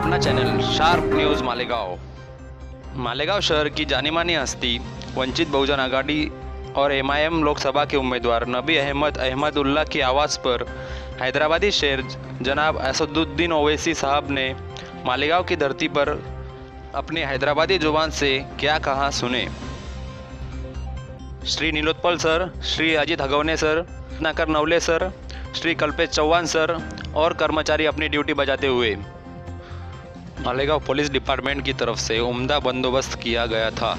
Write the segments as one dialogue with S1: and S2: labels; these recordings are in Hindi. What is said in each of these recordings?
S1: अपना चैनल शार्प न्यूज़ मालेगांव शहर की जानी मानी हस्ती वंचित बहुजन आघाड़ी और MIM लोकसभा के उम्मीदवार नबी अहमदुल्ला की आवाज़ पर हैदराबादी शेर जनाब असदुद्दीन ओवैसी साहब ने मालेगांव की धरती पर अपनी हैदराबादी जुबान से क्या कहा, सुने। Shri Nilotpal sir, Shri Ajit Hagawane sir, Ratnakar Navale sir, Shri Kalpesh Chauhan sir और कर्मचारी अपनी ड्यूटी बजाते हुए। मालेगांव पुलिस डिपार्टमेंट की तरफ से उम्दा बंदोबस्त किया गया था।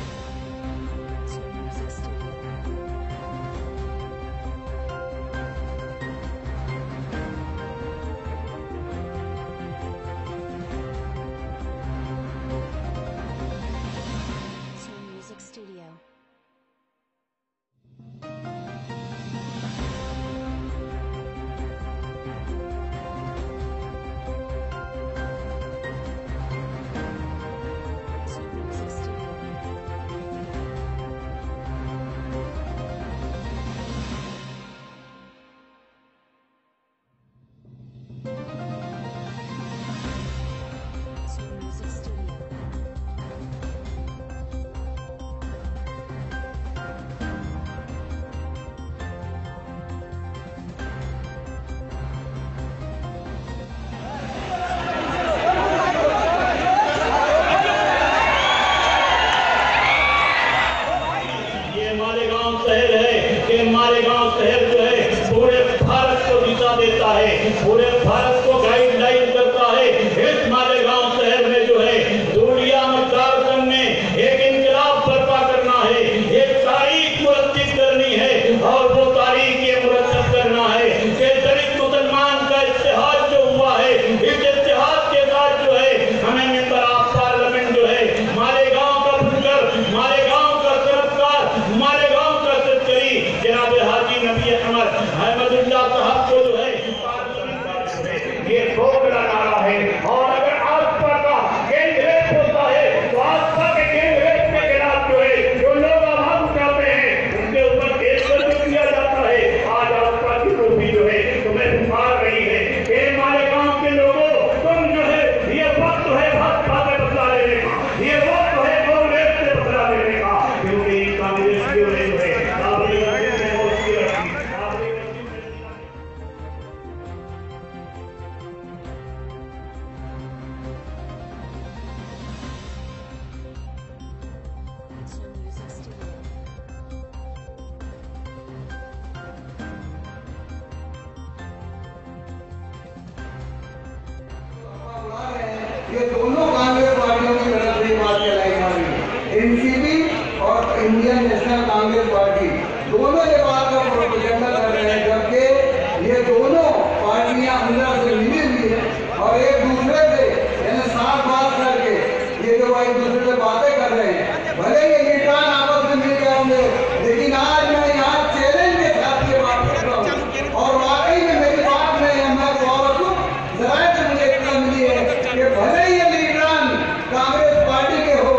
S2: मालेगांव शहर जो है पूरे भारत को दिशा देता है, पूरे भारत को गाइडलाइन करता है। इस मालेगांव शहर में जो है दुनिया में झारखंड में एक इंकलाब बर्पा करना है, एक तारीख मुरतब करनी है और वो तारीख ये मुरतब करना है कि दलित मुसलमान का इत्तेहाद जो हुआ है, इस इत्तेहाद के साथ जो है हमें मेंबर ऑफ पार्लियामेंट जो है मालेगांव का बुनकर, मालेगांव का तरफदार, मालेगांव का सत्करी जनाब हाजी नबी अहमदुल्ला साहब को जो है ये बहुत बड़ा नारा है। और अगर आस्था का केंद्र होता है तो आस्था के केंद्र के खिलाफ जो है जो लोग आवाज उठाते हैं उनके ऊपर केस किया जाता है। आज आस्था की टोपी जो है तुम्हें उखाड़ रही है कि मालेगांव के लोगों तुम जो है ये वक्त है भाजपा से बदला लेने का, ये वक्त है कांग्रेस से बदला लेने का, क्योंकि कांग्रेस जो है
S3: ये दोनों कांग्रेस पार्टियों की तरफ से बात चलाई जा रही है। एनसीपी और इंडियन नेशनल कांग्रेस पार्टी दोनों ये बात का प्रोपेगेंडा कर रहे हैं, जबकि ये दोनों पार्टियां अंदर से मिली हुई है और एक दूसरे से यानी साफ बात करके ये जो एक दूसरे से बातें कर रहे हैं। भले ये लीडरान आपस में मिल गए होंगे, लेकिन आज मैं यहाँ चैलेंज के साथ ये बात कर रहा हूँ और वाकई में मेरी बात में मैं जराये से मुझे इतना मिली है कि भले ही ये लीडरान कांग्रेस पार्टी के हो,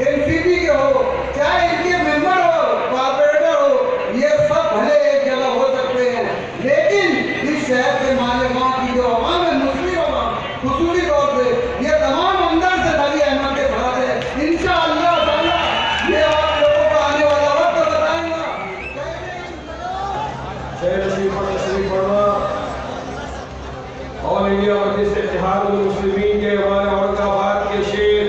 S3: एनसीपी के हो, चाहे इनके मेंबर हो, कॉर्पोरेटर हो, ये सब भले एक जगह हो सकते हैं, लेकिन इस शहर के मालेगांव की जो आवाम है, मुस्लिम आवाम खुसूसी तौर से ये तमाम अंदर से नबी अहमद के साथ है। इंशाअल्लाह ये आप लोगों को आने वाला वक्त बताएंगा।
S4: ऑल इंडिया मजलिस इत्तेहाद मुस्लिमीन के हमारे औरंगाबाद के शेर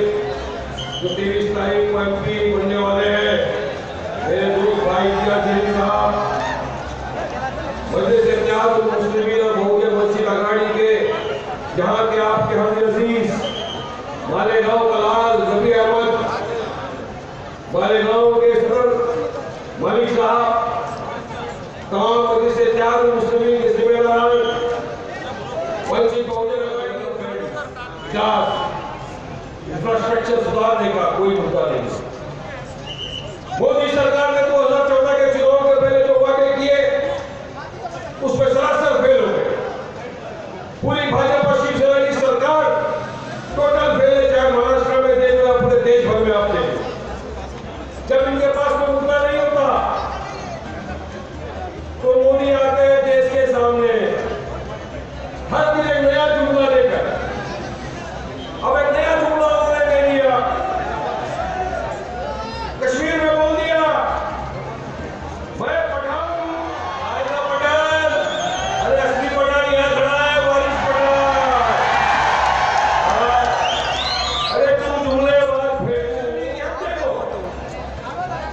S4: जो 23 तारीख को MP बनने वाले हैं, मेरे दोस्त भाई जियाद साहब, मजलिस इत्तेहाद मुस्लिमीन और बहुजन वंचित आघाड़ी के जहाँ के आपके हमअज़ीज मालेगांव कलाल नबी अहमद, मालेगांव के सदर मलिक साहब, तमाम मजलिस इत्तेहाद मुस्लिमीन के जिम्मेदार इंफ्रास्ट्रक्चर सुधारने का कोई मुद्दा नहीं। मोदी सरकार ने 2014 के चुनाव के पहले जो वादे किए उस पर सरासर फेल हो गए। पूरी भाजपा शिवसेना की सरकार टोटल फेल है, चाहे महाराष्ट्र में देख लो, पूरे देश भर में आप देख लो। जब इनके पास कोई मुद्दा नहीं होता तो मोदी आते हैं देश के सामने हर दिन एक नया जुमला लेकर। अब एक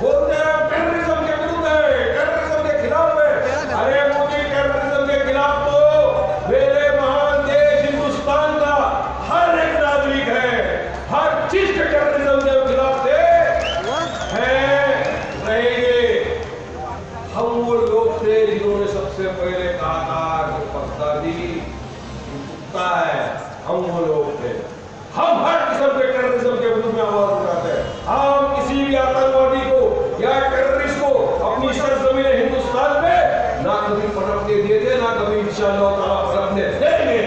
S4: बोलते हैं टेररिज्म के विरुद्ध है, टेररिज्म के खिलाफ है। अरे मोदी, टेररिज्म के खिलाफ तो मेरे महान देश हिंदुस्तान का हर एक नागरिक है। हर चीज के टेररिज्म के खिलाफ थे, रहेंगे। हम वो लोग थे जिन्होंने सबसे पहले कहा था कि पगदादी कुत्ता है। हम वो लोग थे। हम हर किस्म के टेररिज्म के विरुद्ध में आवाज उठाते हैं। हम किसी भी आतंकवादी को या टेररिस्ट को अपनी सरजमीन हिंदुस्तान में ना कभी पनपने देते, ना कभी इंशाअल्लाह ताला पनपने देंगे।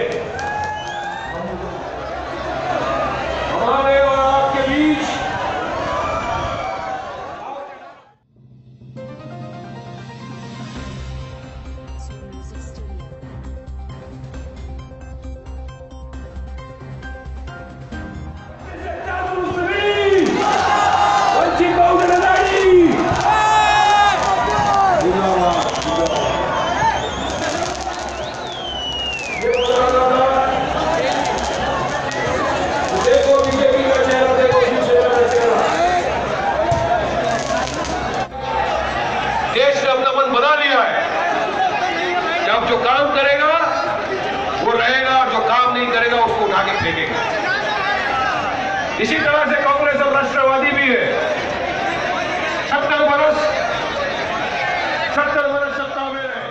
S4: हमारे और आपके बीच वंचित बहुजन आघाड़ी देखो बीजेपी का चेहरा, देखो शिवसेना का चेहरा। देश ने अपना मन बना लिया है कि अब जो काम करेगा वो रहेगा, और जो काम नहीं करेगा उसको उठा के फेंकेगा। इसी तरह से कांग्रेस और राष्ट्रवादी भी है। 70 वर्ष सत्ता में रहे,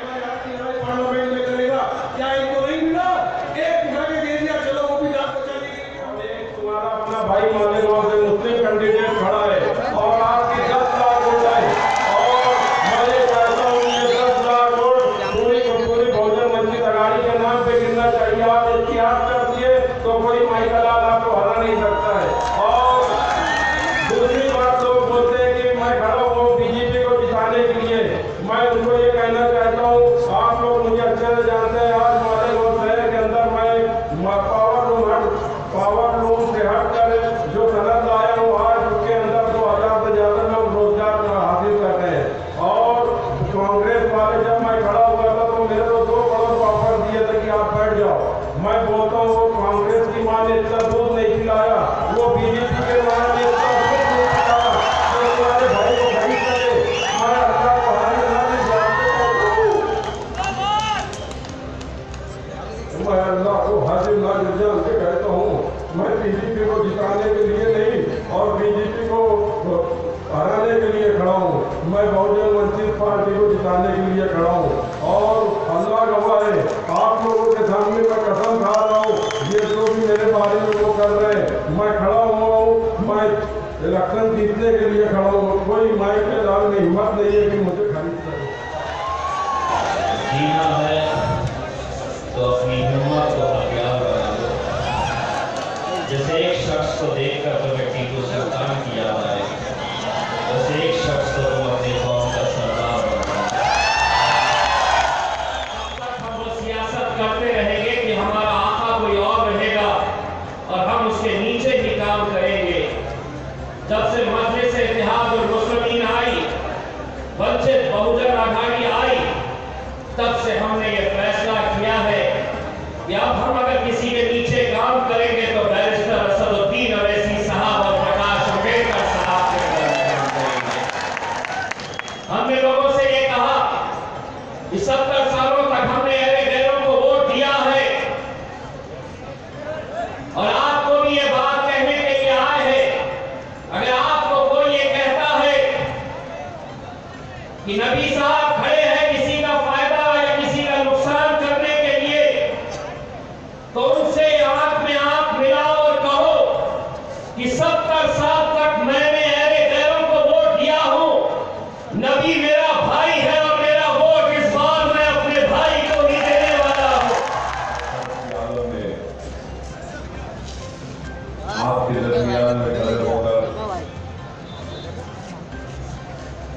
S4: पार्लियामेंट में करेगा, क्या इनको नहीं मिला? एक उठा के दे दिया, चलो वो भी जान बचाने के लिए। तुम्हारा अपना भाई मालेगांव से मुस्लिम कैंडिडेट खड़ा है और आपकी 10 लाख वोट आए, और मैं ये कहता हूँ ये 10 लाख वोट पूरी बहुजन वंचित आघाड़ी के नाम पे गिरना चाहिए। आप इतिहास कर दिए तो कोई माइकलाल आपको हरा नहीं सकता है। और दूसरी बात, लोग बोलते हैं कि मैं खड़ा हूँ बीजेपी को जिताने के लिए। मैं उनको ये कहना चाहता हूँ, आप लोग मुझे अच्छे से जानते हैं। आज मालेगांव शहर के अंदर मैं पावर लूम से हटकर जो सनद लाया हूँ, आज उसके अंदर 2000 से ज्यादा लोग रोजगार हासिल कर रहे हैं। और कांग्रेस वाले जब मैं खड़ा हुआ था तो मेरे को 2 करोड़ ऑफर दिए थे कि आप बैठ जाओ। मैं बोलता हूँ वो कांग्रेस की मां ने इतना दूध नहीं खिलाया, वो बीजेपी के मां ने इतना दूध नहीं खिलाया। तो तुम्हारे भाई को खरीद करे, हमारा अल्लाह को हारी लाने जाते हो। मैं अल्लाह को हाजिर ना जान के कहता हूँ, मैं बीजेपी को जिताने के लिए नहीं और बीजेपी को हराने के लिए खड़ा हूँ। मैं बहुजन वंचित पार्टी को जिताने के लिए खड़ा हूँ। और अल्लाह गवाह है, आप लोगों के सामने मैं कसम खा रहा हूँ, ये जो भी मेरे बारे में वो कर रहे हैं, मैं खड़ा हुआ हूँ। मैं इलेक्शन जीतने के लिए खड़ा हूँ। कोई माइक के दाल में हिम्मत नहीं है कि मुझे खरीद सके।
S5: जीना है तो अपनी हिम्मत को हथियार बना लो। जैसे एक शख्स को देखकर तुम्हें टीपू सुल्तान की याद आए, वैसे एक शख्स को तुम अपनी कौम का सरदार बनाओ। हम वो सियासत करते रहेंगे कि हमारा आका कोई और रहेगा और हम उसके नीचे ही काम करेंगे। जब से मजलिस इत्तेहादुल मुस्लिमीन आई, वंचित बहुजन आघाड़ी आई, तब से हमने ये फैसला किया है कि अब हम अगर किसी के नीचे काम करेंगे तो बैरिस्टर असदुद्दीन अवैसी साहब और प्रकाश अम्बेडकर साहब के काम करेंगे। हमने लोगों से ये कहा कि 70 सालों तक हमने अहले गैरों को वोट दिया है, और आपको भी ये बात कहने के लिए आए हैं। अगर आपको कोई ये कहता है कि नबी साहब खड़े हैं किसी का फायदा या किसी का नुकसान करने के लिए, तो उनसे आंख में आंख मिलाओ और कहो कि 70 साल तक मैंने अहले गैरों को वोट दिया हूं। नबी मेरा भाई है और मेरा वोट इस बार मैं अपने भाई को ही देने वाला हूं।
S4: आपके दरमियान में खड़े होकर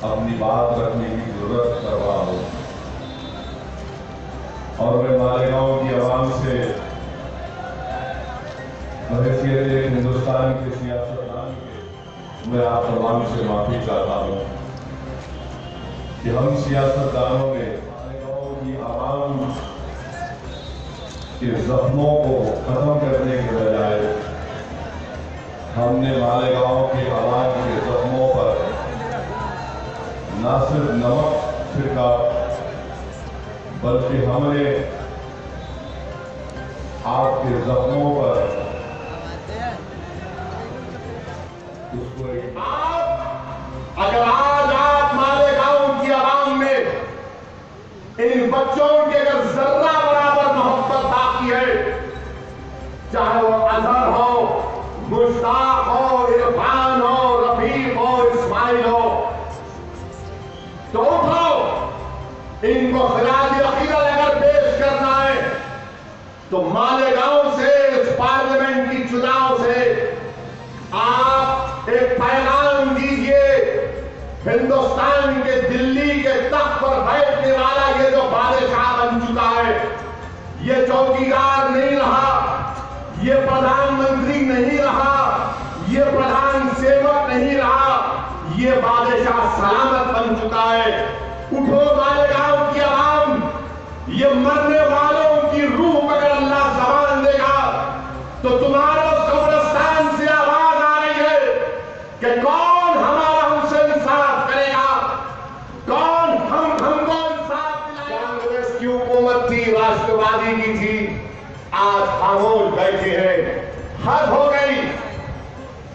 S4: अपनी बात रखने की जरूरत कर रहा हूं। और मैं मालेगांव की आवाम से बहसीयत एक हिंदुस्तान के सियासतदान के मैं आप तमाम से माफी चाहता हूं कि हम सियासतदानों ने मालेगांव की आवाम के जख्मों को खत्म करने के बजाय हमने मालेगांव के आवाम के जख्मों पर न सिर्फ नमक छिड़का बल्कि हमने आपके जख्मों पर उसको
S6: अगर आज आप मालेगांव की आवाम में इन बच्चों के अगर जर्रा बराबर मोहब्बत बाकी है, चाहे वो अजहर हो, मुश्ताक हो, इरफान हो, रफीक हो, इस्माइल हो, तो उठो, इनको खिराज अकीदत अगर पेश करना है तो मालेगांव से, इस पार्लियामेंट की चुनाव से आप एक पैगाम दीजिए। हिंदुस्तान के दिल्ली के तख्त पर बैठने वाला ये जो बादशाह बन चुका है, ये चौकीदार नहीं रहा, ये प्रधानमंत्री नहीं रहा, ये प्रधान सेवक नहीं रहा, ये बादशाह सलामत बन चुका है। उठो मालेगांव की आवाम, ये मरने वालों की रूह अगर अल्लाह जबान देगा तो तुम्हारे कब्रिस्तान से आवाज आ रही है कि कौन हमारा हमसे इंसाफ करेगा, कौन हमको इंसाफ दिलाएगा। कांग्रेस की हुकूमत थी, राष्ट्रवादी की थी, आज खामोश बैठे हैं। हद हो गई।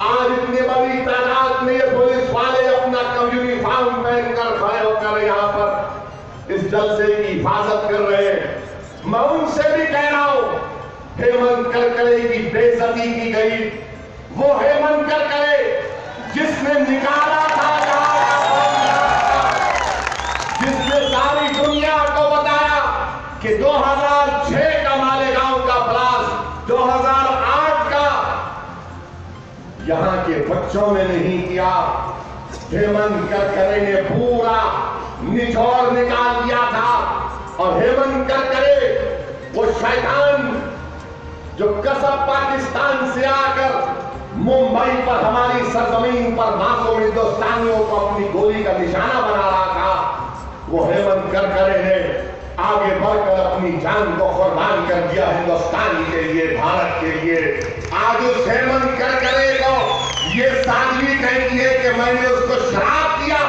S6: आज इतनी बड़ी तादाद में ये पुलिस वाले अपना यूनिफॉर्म पहनकर खड़े होकर यहाँ पर इस जलसे की हिफाजत कर रहे हैं। मैं उनसे भी कह रहा हूं, हेमंत करकरे की बेइज्जती की गई। वो हेमंत करकरे जिसने निकाला था जिसने सारी दुनिया को बताया कि 2006 का मालेगांव का ब्लास्ट 2008 का यहां के बच्चों ने नहीं किया। हेमंत करकरे ने पूरा निचोड़ निकाल दिया था। और हेमंत करकरे वो शैतान जो कसब पाकिस्तान से आकर मुंबई पर, हमारी सरजमीन पर मासूम हिंदुस्तानियों को अपनी गोली का निशाना बना रहा था, वो हेमंत करकरे ने आगे बढ़कर अपनी जान को कुर्बान कर दिया हिंदुस्तान के लिए, भारत के लिए। आज उस हेमंत करकरे को ये साध्वी कहती है कि मैंने उसको श्राप दिया।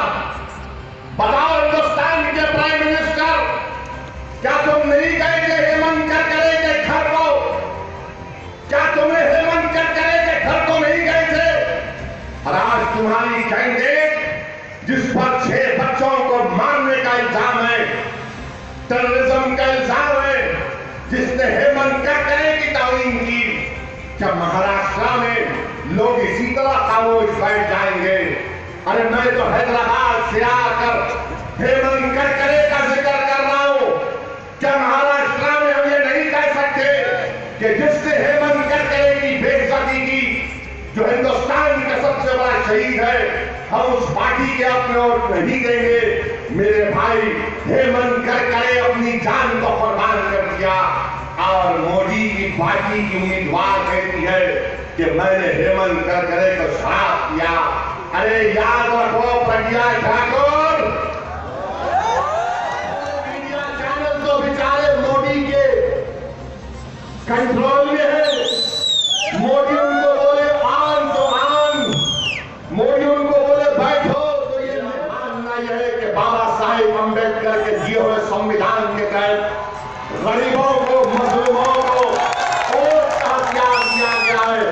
S6: बताओ हिंदुस्तान के प्राइम मिनिस्टर, क्या तुम नहीं गए थे हेमंत करकरे के घर को? क्या तुमने हेमंत करकरे के घर को नहीं गए थे? और आज तुम्हारी कैंडिडेट जिस पर 6 बच्चों को मारने का इल्जाम है, टेररिज्म का इल्जाम है, जिसने हेमंत करकरे की तारीफ की, क्या महाराष्ट्र में लोग इसी तरह खामोश बैठ जाएंगे? अरे मैं तो हैदराबाद से आकर हेमंत करकरे का जिक्र कर रहा हूं। क्या महाराष्ट्र में हम ये नहीं कह सकते कि जिसने हेमंत करकरे की बेइज्जती की, जो हिंदुस्तान का सबसे बड़ा शहीद है, हम उस पार्टी के अपने वोट नहीं देंगे? मेरे भाई, हेमंत करकरे अपनी जान को कुर्बान कर दिया और मोदी की पार्टी की उम्मीदवार कहती है कि मैंने हेमंत करकरे को श्राप दिया। अरे याद रखो प्रज्ञा ठाकुर, मीडिया चैनल तो बेचारे मोदी के कंट्रोल में है। मोदी उनको बोले आन तो आन, मोदी उनको बोले बैठो तो ये मानना यह है कि बाबा साहेब अम्बेडकर के दिए हुए संविधान के तहत गरीबों को, मजलूमों को वोट का हथियार दिया गया है।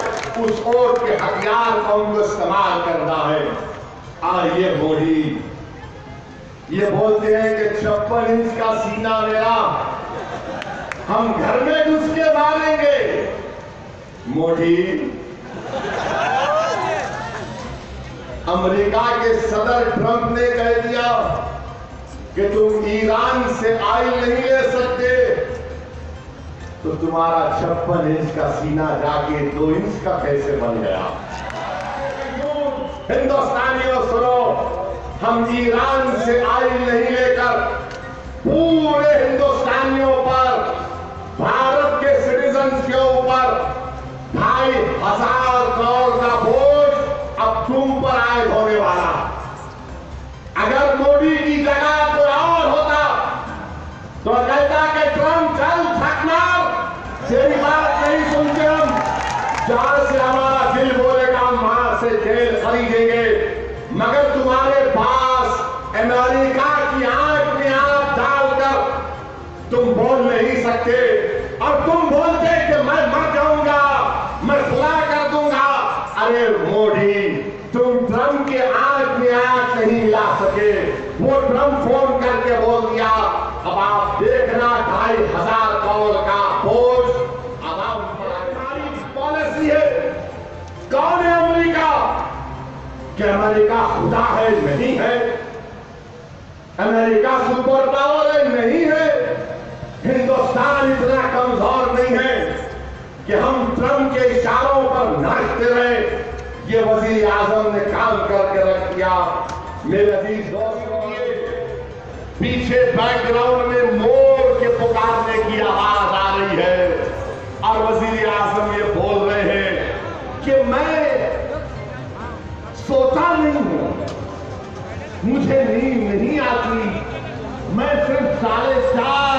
S6: उस वोट के हथियार को उनको इस्तेमाल करना है। और ये मोदी ये बोलते हैं कि 56 इंच का सीना मेरा, हम घर में घुस के मारेंगे। मोदी, अमेरिका के सदर ट्रंप ने कह दिया कि तुम ईरान से ऑयल नहीं ले सकते, तो तुम्हारा 56 इंच का सीना जाके 2 इंच का कैसे बन गया? हिंदुस्तानियों सुनो, हम ईरान से ऑयल नहीं लेकर पूरे हिंदुस्तानियों पर, भारत के सिटीजन्स के ऊपर 2,500 करोड़ का बोझ अब तुम पर आयद होने वाला। अगर मोदी की जगह कोई और होता तो कहता कि ट्रंप चल थकना, तेरी बात नहीं सुनते हम, जहां से हमारा दिल बोलेगा हम वहां से तेल खरीदेंगे। मगर तुम्हारे पास सकते, और तुम बोलते कि मैं मर जाऊंगा, मैं खुला कर दूंगा। अरे मोदी, तुम ट्रंप के आंख में आंख नहीं मिला सके। वो ट्रंप फोन करके बोल दिया, अब आप देखना 2500 करोड़ का बोझ आवाम पर हमारी पॉलिसी है। कौन है अमेरिका? कि अमेरिका खुदा है? नहीं है। अमेरिका सुपर पावर है? नहीं है। हिंदुस्तान इतना कमजोर नहीं है कि हम ट्रंप के इशारों पर नाचते रहे। ये वजीर आजम ने काम करके रख दिया। मेरे अजीज दोस्तों, पीछे बैकग्राउंड में मोर के पुकारने की आवाज आ रही है और वजीर आजम ये बोल रहे हैं कि मैं सोता नहीं हूं, मुझे नींद नहीं आती, मैं सिर्फ 4:30